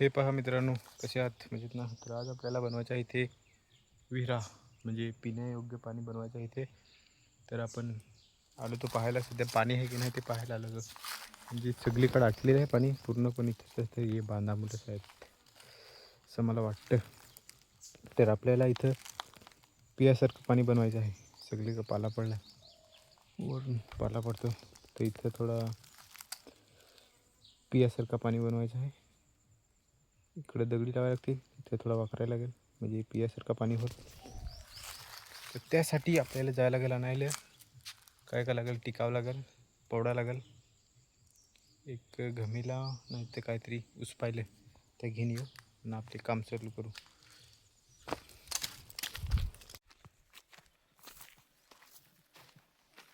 हे पहा मित्रांनो कसे आहात म्हणजे ना. तर आज आपल्याला बनवायचं आहे इथे विहिरा म्हणजे पिण्यायोग्य पाणी बनवायचं आहे इथे. तर आपण आलो तो पाहायला, सध्या पाणी आहे की नाही ते पाहायला आलो. म्हणजे सगळीकडे आटलेलं आहे पाणी पूर्णपणे. इथं हे बांधामुळेच आहेत असं मला वाटतं. तर आपल्याला इथं पियासारखं पाणी बनवायचं आहे. सगळीकडे पाला पडला, वरून पाला पडतो, तर इथं थोडा पियासारखं पाणी बनवायचं आहे. इकडे दगडी लावायला लागतील, इथे थोडा वापरायला लागेल म्हणजे पियासारखं पाणी होत. तर त्यासाठी आपल्याला जायला लागेल, आणायला काय काय लागेल, टिकावं लागेल, पवडा लागेल, एक घमीला नाही तर काहीतरी उसपायले ते घेऊन येऊ आणि आपले काम चालू करू.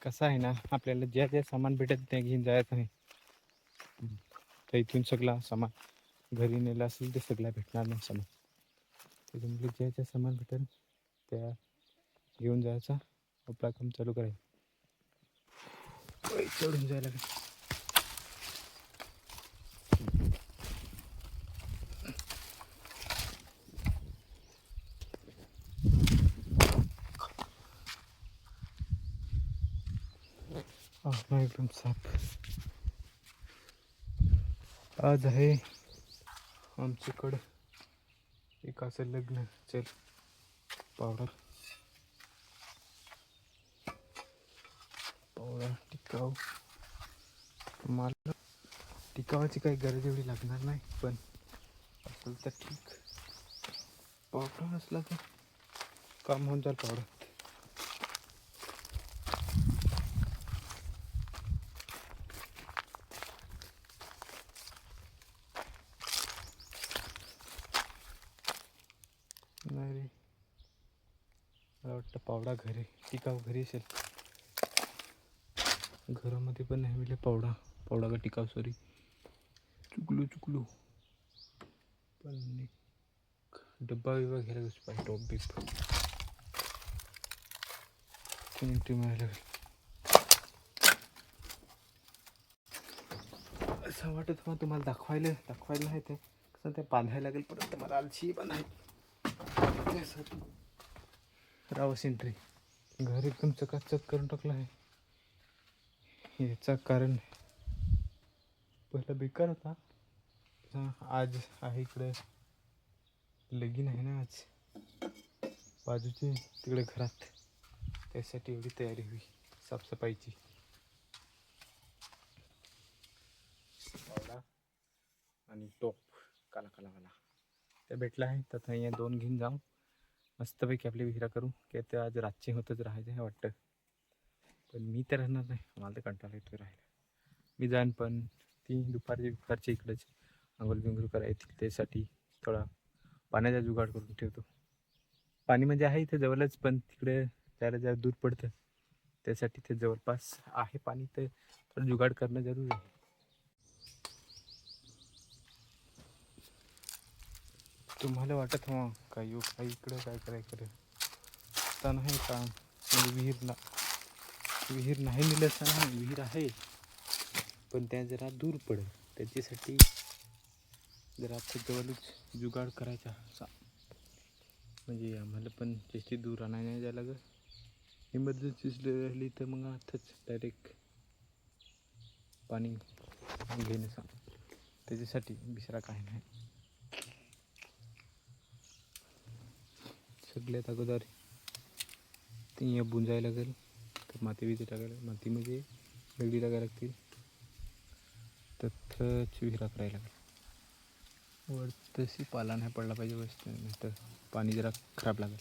कसं आहे ना, आपल्याला ज्या ज्या सामान भेटत त्या घेऊन जायचं नाही. तर इथून सगळा सामान घरी नेला असेल ते सगळा भेटणार नाही सामान. त्याच्यामुळे ज्या ज्या सामान भेटेल त्या घेऊन जायचा, आपला काम चालू करायचं. चढून जायला लागेल. एकदम साफ. आज आहे आमच्याकडं एक असं लग्न. चल पावडर टिकाव. मला टिकावाची काही गरज एवढी लागणार नाही, पण असेल तर ठीक. पावडर नसला तर काम होऊन जाईल. पावडर नाही रे, मला वाटतं पावडा घरी, टिकाव घरी असेल. घरामध्ये पण नाही मिळेल पावडा का टिकाव. सॉरी, चुकलो. पण एक डब्बा बिब्बा घ्यायला कसं पाहिजे, टॉप बिप मिनिटी मिळायला लागेल असं वाटत. मग तुम्हाला दाखवायला नाही ते कसं ते बांधायला लागेल परत. मला आलशी पण आहे त्यासाठी. राव सेंट्री घर एकदम चकाचक करून टाकलं आहे. याचा कारण पहिला बेकार होता. आज आहे इकडे लगीन आहे ना आज बाजूचे तिकडे घरात, त्यासाठी एवढी तयारी हुई साफसफाईची. पावडा आणि टोप काला ते भेटला आहे. तर અહીંયા 2 घेऊन जाऊ, मस्तपैकी आपली विहिरा करू. की ते आज रातचे होतच राहायचं आहे वाटतं. पण मी तर राहणार नाही, मला तर कंटाळा येतो राहायला. मी जाईन, पण ती दुपारच्या इकडेच आंघोळ बिंघोळ करायची. त्यासाठी थोडा पाण्याचा जुगाड करून ठेवतो. पाणी म्हणजे आहे इथे जवळच, पण तिकडे जायला जरा दूर पडतं. त्यासाठी ते जवळपास आहे पाणी, तर थोडं जुगाड करणं जरूरी आहे. तुम्हाला वाटत मग काही इकडं काय करायचं तर नाही का, म्हणजे विहीर नाही मिळत असताना विहीर आहे, पण त्या जरा दूर पडेल. त्याच्यासाठी जरा आता जवळच जुगाड करायचा असा, म्हणजे आम्हाला पण जास्ती दूर नाही जायला लागेल. इमर्जन्सी राहिली तर मग आताच डायरेक्ट पाणी घेण्याचा, त्याच्यासाठी दुसरा काही नाही. सगळ्यात अगोदर ती बुंजायला लागेल, तर माती बिती टाकायला, माती म्हणजे वेगळी टाकायला लागते. तथंच विहिरा करायला लागेल. वर तशी पाला नाही पडला पाहिजे बस, नाही तर पाणी जरा खराब लागेल.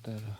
तर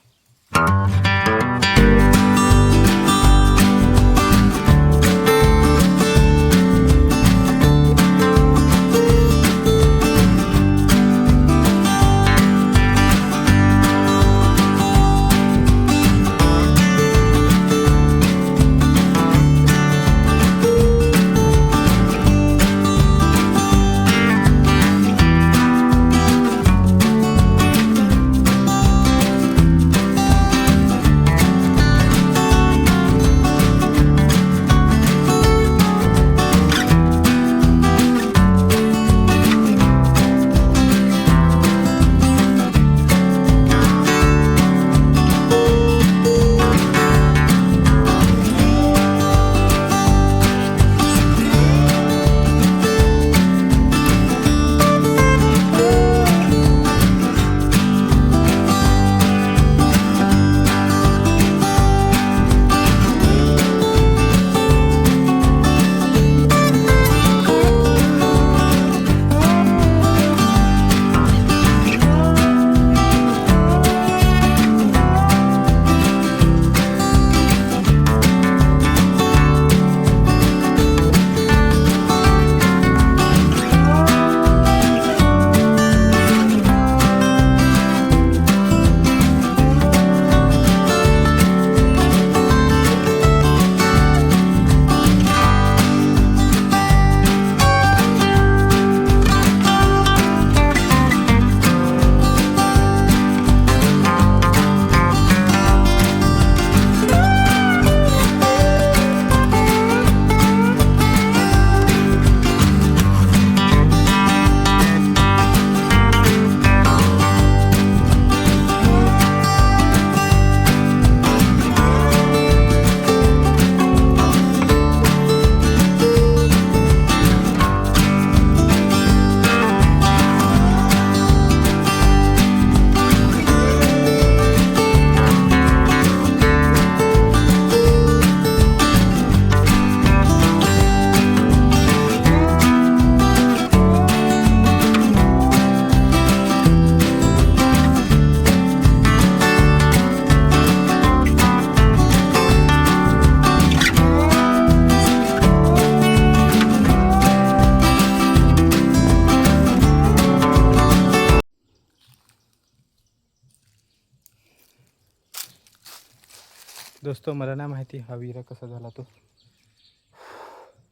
दोस्तो मला नाही माहिती हा विहिरा कसा झाला तो.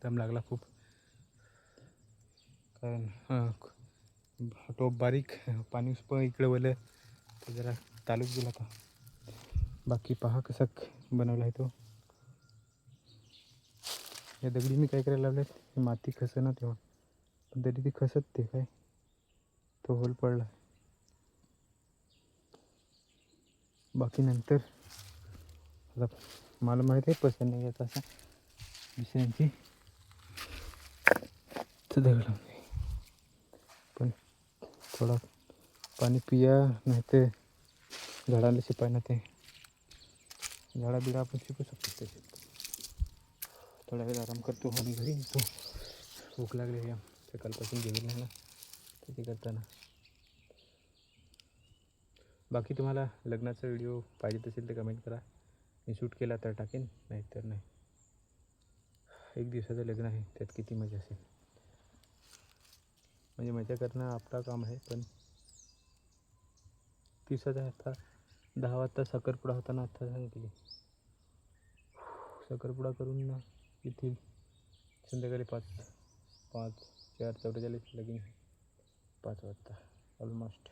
दम लागला खूप, कारण टोप बारीक पाणी इकडे वलं तर जरा तालूक गेला का. बाकी पहा कसा बनवला आहे तो. या दगडी मी काय करायला लावले, माती खसेना तेव्हा, पण तरी ती खसत ते काय तो होल पडला. बाकी नंतर आता मला माहीत आहे पसंत नाही येत असा दुसऱ्यांची तर दगड लावून दे. पण थोडा पाणी पिया नाही ते झाडाला शिपाय ना ते झाडा बिडा आपण शिकू शकतो त्याच्यात. थोडा वेळ आराम करतो आणि घरी येतो. भूक लागली या सकाळपासून जेवण नाही ना त्याची करताना. बाकी तुम्हाला लग्नाचा व्हिडिओ पाहिजे असेल तर कमेंट करा. मी शूट केला तर टाकेन, नाही तर नाही. एक दिवसाचं लग्न आहे, त्यात किती मजा असेल. म्हणजे मजा करणं आपलं काम आहे, पण दिवसाचा आता 10 वाजता साखरपुडा होता ना, आता सांगितली साखरपुडा करून येथील संध्याकाळी 5 4 44 लगीन 5 वाजता ऑलमोस्ट.